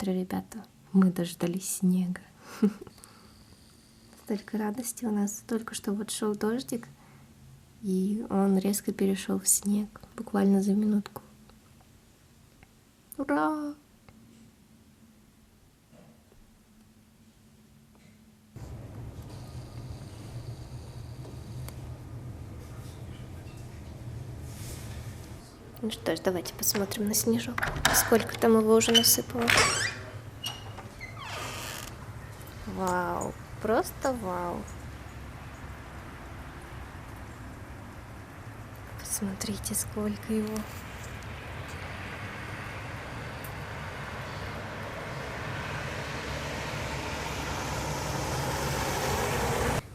утро, ребята. Мы дождались снега. Столько радости у нас. Только что вот шел дождик, и он резко перешел в снег. Буквально за минутку. Ура! Ну что ж, давайте посмотрим на снежок. Сколько там его уже насыпало. Вау, просто вау. Посмотрите, сколько его.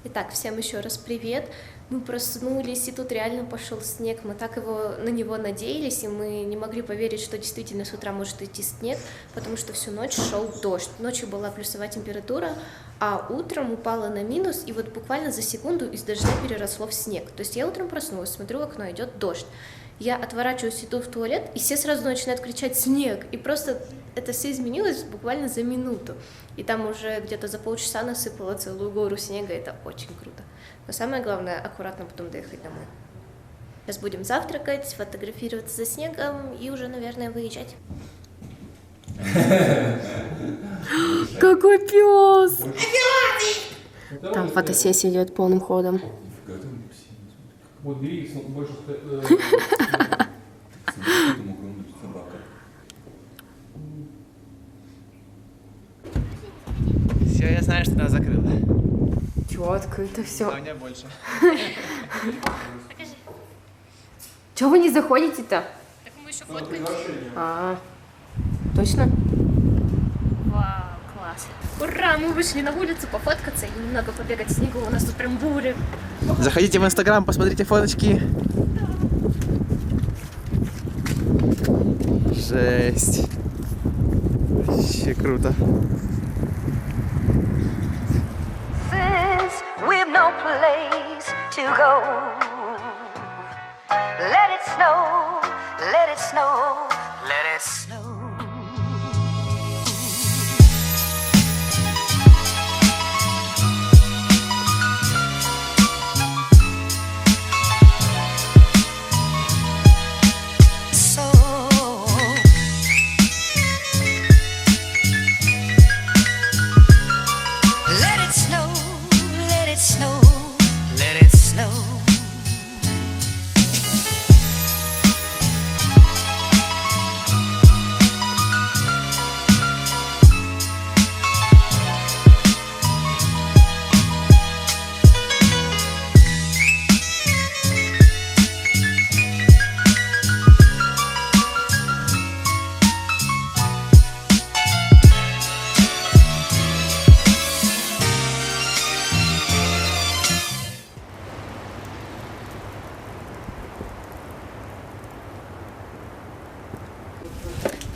Итак, всем еще раз привет. Мы проснулись, и тут реально пошел снег. Мы так на него надеялись, и мы не могли поверить, что действительно с утра может идти снег, потому что всю ночь шел дождь. Ночью была плюсовая температура, а утром упала на минус, и вот буквально за секунду из дождя переросло в снег. То есть я утром проснулась, смотрю в окно, идет дождь. Я отворачиваюсь, иду в туалет, и все сразу начинают кричать «снег!» И просто это все изменилось буквально за минуту. И там уже где-то за полчаса насыпало целую гору снега, это очень круто. Но самое главное, аккуратно потом доехать домой. Сейчас будем завтракать, фотографироваться за снегом и уже, наверное, выезжать. Какой пес! Там фотосессия идет полным ходом. Вот бери, больше... Все, я знаю, что она закрыла. Четко, это все. А у меня больше. Чего вы не заходите-то? Так мы еще фоткаемся. Точно? Вау, класс. Ура, мы вышли на улицу пофоткаться и немного побегать в снегу. У нас тут прям буря. Заходите в Инстаграм, посмотрите фоточки. Жесть. Вообще круто. We've no place to go. Let it snow, let it snow, let it snow.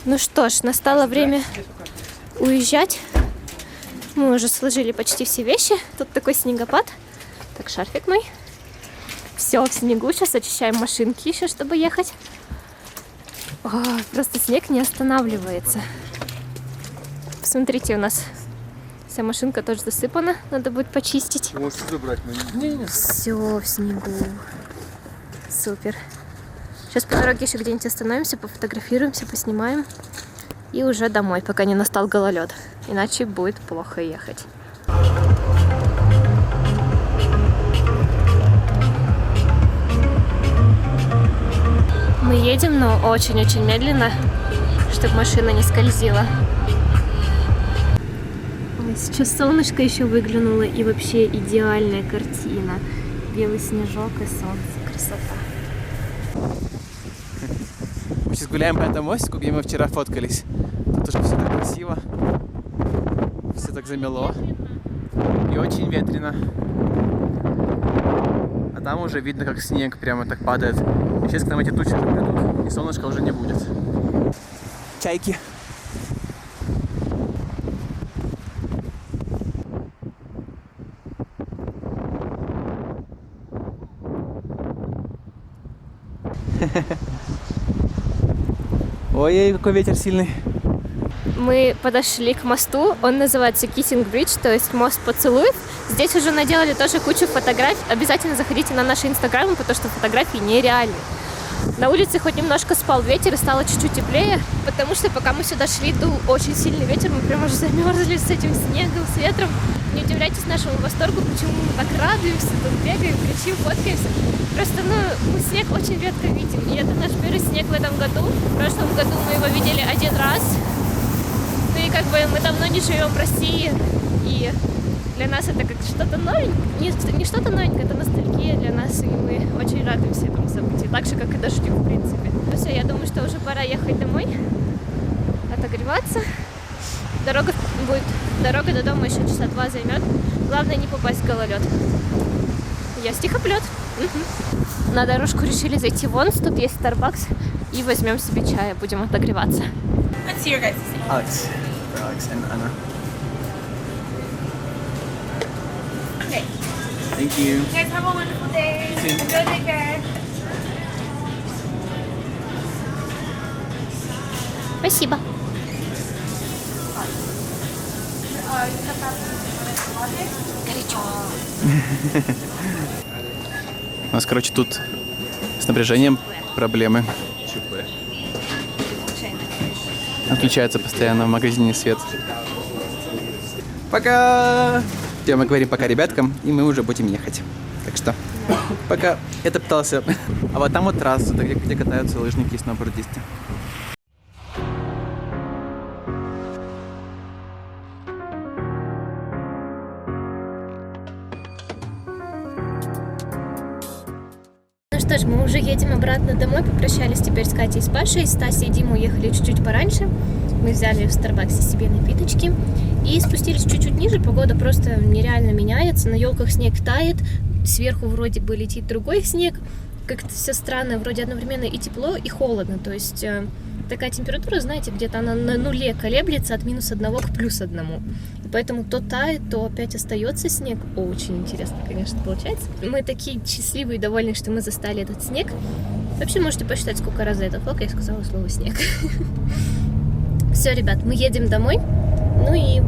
Ну что ж, настало время уезжать. Мы уже сложили почти все вещи. Тут такой снегопад. Так, шарфик мой. Все в снегу. Сейчас очищаем машинки еще, чтобы ехать. Просто снег не останавливается. Посмотрите, у нас вся машинка тоже засыпана. Надо будет почистить. Можете забрать, но Все в снегу. Супер. Сейчас по дороге еще где-нибудь остановимся, пофотографируемся, поснимаем. И уже домой, пока не настал гололед. Иначе будет плохо ехать. Мы едем, но очень-очень медленно, чтобы машина не скользила. Ой, сейчас солнышко еще выглянуло, и вообще идеальная картина. Белый снежок и солнце. Красота. Мы сейчас гуляем по этому мостику, где мы вчера фоткались. Тут уже все так красиво. Все так замело. И очень ветрено. А там уже видно, как снег прямо так падает. И сейчас к нам эти тучи придут, и солнышка уже не будет. Чайки. Ой, какой ветер сильный. Мы подошли к мосту, он называется Kissing Bridge, то есть мост поцелуев. Здесь уже наделали тоже кучу фотографий. Обязательно заходите на наши инстаграмы, потому что фотографии нереальные. На улице хоть немножко спал ветер и стало чуть-чуть теплее, потому что пока мы сюда шли, дул очень сильный ветер, мы прям уже замерзли с этим снегом, с ветром. Не удивляйтесь нашему восторгу, почему мы так радуемся, тут бегаем, кричим, фоткаемся. Просто, мы снег очень редко видим, и это наш первый снег в этом году. В прошлом году мы его видели один раз. Ну и как бы мы давно не живем в России, и для нас это как что-то новенькое, не что-то новенькое, это ностальгия для нас, и мы очень радуемся этому событию, так же, как и дождю, в принципе. Ну все, я думаю, что уже пора ехать домой, отогреваться. Дорога до дома еще часа 2 займет, главное не попасть в гололед. Я стихоплет. На дорожку решили зайти вон, тут есть Starbucks, и возьмем себе чая, будем отогреваться. Let's see your guys' name. Алекс and Anna. Okay. Thank you. You guys have a wonderful day. You too. Go take care. Спасибо. У нас, короче, тут с напряжением проблемы. Отключается постоянно в магазине свет. Пока! Мы говорим пока ребяткам, и мы уже будем ехать. Так что, пока. Это пытался. А вот там вот трасса, где катаются лыжники и сноубордисты. Что ж, мы уже едем обратно домой, попрощались теперь с Катей и с Пашей. Стася и Дима уехали чуть-чуть пораньше. Мы взяли в Старбаксе себе напиточки и спустились чуть-чуть ниже. Погода просто нереально меняется, на елках снег тает, сверху вроде бы летит другой снег. Как-то все странно, вроде одновременно и тепло, и холодно. То есть такая температура, знаете, где-то она на нуле колеблется от -1 к +1. И поэтому то тает, то опять остается снег. Очень интересно, конечно, получается. Мы такие счастливые и довольны, что мы застали этот снег. Вообще можете посчитать, сколько раз за это фото я сказала слово снег. Все, ребят, мы едем домой. Ну и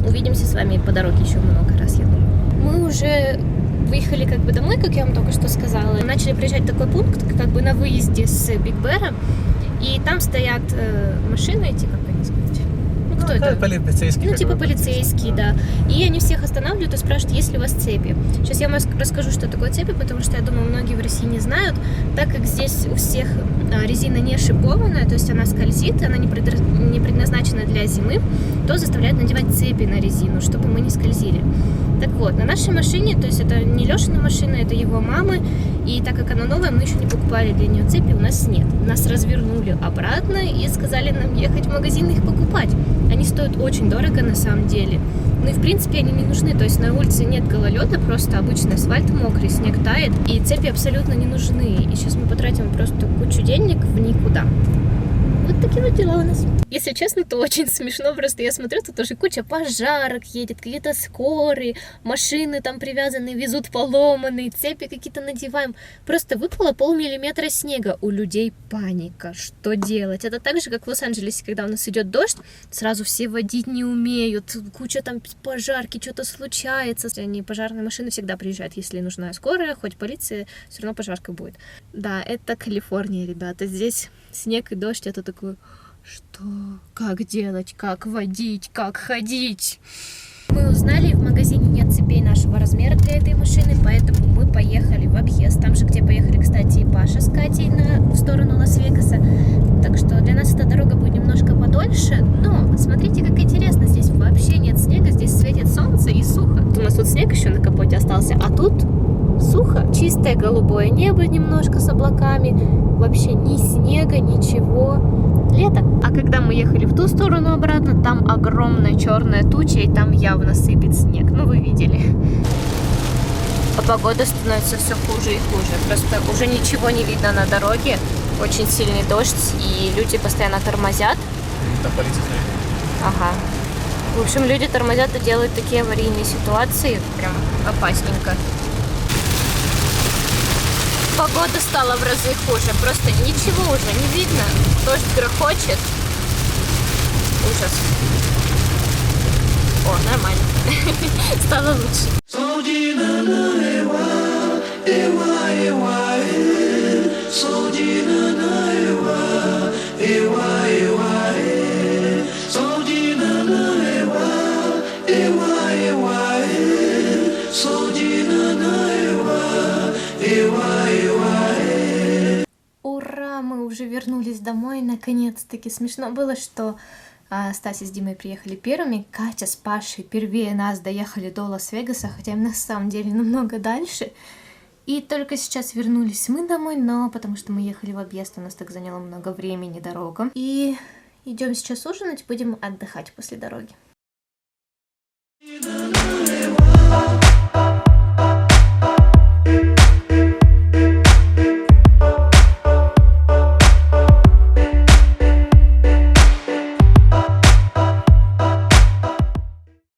увидимся с вами по дороге еще много раз, я думаю. Мы уже выехали как бы домой, как я вам только что сказала. Начали приезжать в такой пункт, как бы на выезде с Биг Бэра. И там стоят машины эти, как они сказать? Ну, кто это? Полицейские. Ну, типа полицейские, да. И они всех останавливают и спрашивают, есть ли у вас цепи. Сейчас я вам расскажу, что такое цепи, потому что, я думаю, многие в России не знают. Так как здесь у всех резина не шипованная, то есть она скользит, она не предназначена для зимы, то заставляют надевать цепи на резину, чтобы мы не скользили. Так вот, на нашей машине, то есть это не Лешина машина, это его мамы, и так как она новая, мы еще не покупали для нее цепи, у нас нет. Нас развернули обратно и сказали нам ехать в магазин и их покупать. Они стоят очень дорого на самом деле. Ну и в принципе они не нужны, то есть на улице нет гололеда, просто обычный асфальт мокрый, снег тает, и цепи абсолютно не нужны. И сейчас мы потратим просто кучу денег в никуда. Вот такие вот дела у нас. Если честно, то очень смешно, просто я смотрю, тут уже куча пожарок едет, какие-то скорые, машины там привязанные, везут поломанные, цепи какие-то надеваем. Просто выпало 0,5 снега, у людей паника, что делать? Это так же, как в Лос-Анджелесе, когда у нас идет дождь, сразу все водить не умеют, куча там пожарки, что-то случается. Они, пожарные машины всегда приезжают, если нужна скорая, хоть полиция, все равно пожарка будет. Да, это Калифорния, ребята, здесь снег и дождь, это такое... Что? Как делать? Как водить? Как ходить? Мы узнали, в магазине нет цепей нашего размера для этой машины, поэтому мы поехали в объезд. Там же, где поехали, кстати, и Паша с Катей в сторону Лас-Вегаса. Так что для нас эта дорога будет немножко подольше. Но смотрите, как интересно. Здесь вообще нет снега, здесь светит солнце и сухо. У нас тут снег еще на капоте остался, а тут сухо. Чистое голубое небо немножко с облаками. Вообще ни снега, ничего. Лето. А когда мы ехали в ту сторону обратно, там огромная черная туча, и там явно сыпет снег. Ну, вы видели. А погода становится все хуже и хуже. Просто уже ничего не видно на дороге. Очень сильный дождь, и люди постоянно тормозят. Там полиция стоит. Ага. В общем, люди тормозят и делают такие аварийные ситуации. Прям опасненько. Погода стала в разы хуже, просто ничего уже не видно, дождь грохочет. Ужас. О, нормально. Стало лучше. Ура, мы уже вернулись домой, наконец-таки. Смешно было, что Стася с Димой приехали первыми, Катя с Пашей первее нас доехали до Лас-Вегаса, хотя им на самом деле намного дальше. И только сейчас вернулись мы домой, но потому что мы ехали в объезд, у нас так заняло много времени дорога. И идем сейчас ужинать, будем отдыхать после дороги.